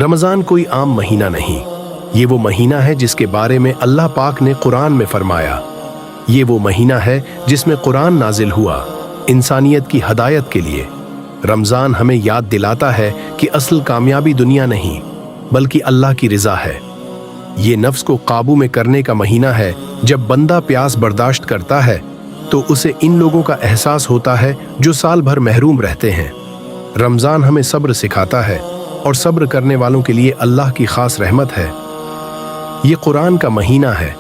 रमज़ान कोई आम महीना नहीं, ये वो महीना है जिसके बारे में अल्लाह पाक ने कुरान में फरमाया। ये वो महीना है जिसमें कुरान नाजिल हुआ इंसानियत की हदायत के लिए। रमज़ान हमें याद दिलाता है कि असल कामयाबी दुनिया नहीं बल्कि अल्लाह की रिज़ा है। ये नफ्स को काबू में करने का महीना है। जब बंदा प्यास बर्दाश्त करता है तो उसे इन लोगों का एहसास होता है जो साल भर महरूम रहते हैं। रमज़ान हमें सब्र सिखाता है और सब्र करने वालों के लिए अल्लाह की खास रहमत है। ये कुरान का महीना है।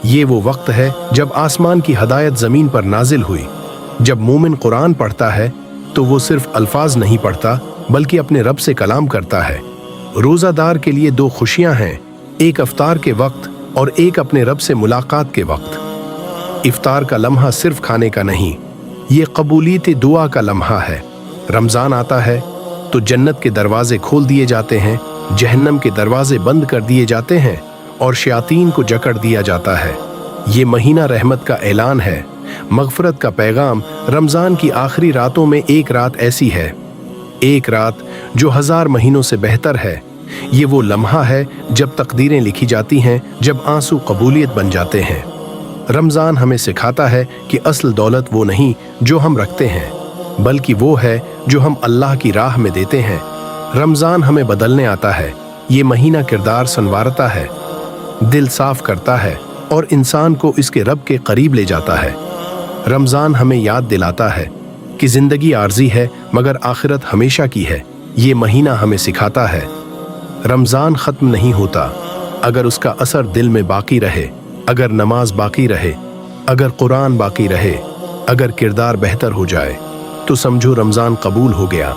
ये वो वक्त है जब आसमान की हदायत ज़मीन पर नाजिल हुई। जब मोमिन कुरान पढ़ता है तो वो सिर्फ अल्फाज नहीं पढ़ता बल्कि अपने रब से कलाम करता है। रोज़ादार के लिए दो खुशियां हैं, एक इफ्तार के वक्त और एक अपने रब से मुलाकात के वक्त। इफ्तार का लम्हा सिर्फ खाने का नहीं, ये कबूलियत दुआ का लम्हा है। रमज़ान आता है तो जन्नत के दरवाजे खोल दिए जाते हैं, जहन्नम के दरवाजे बंद कर दिए जाते हैं और शयातीन को जकड़ दिया जाता है। ये महीना रहमत का ऐलान है, मग़फ़रत का पैगाम। रमज़ान की आखिरी रातों में एक रात ऐसी है, एक रात जो 1000 महीनों से बेहतर है। ये वो लम्हा है जब तकदीरें लिखी जाती हैं, जब आंसू कबूलियत बन जाते हैं। रमज़ान हमें सिखाता है कि असल दौलत वो नहीं जो हम रखते हैं बल्कि वो है जो हम अल्लाह की राह में देते हैं। रमज़ान हमें बदलने आता है। ये महीना किरदार संवारता है, दिल साफ करता है और इंसान को इसके रब के करीब ले जाता है। रमज़ान हमें याद दिलाता है कि ज़िंदगी आर्जी है मगर आखिरत हमेशा की है। ये महीना हमें सिखाता है रमज़ान ख़त्म नहीं होता अगर उसका असर दिल में बाकी रहे, अगर नमाज बाकी रहे, अगर कुरान बाकी रहे, अगर किरदार बेहतर हो जाए तो समझो रमज़ान कबूल हो गया।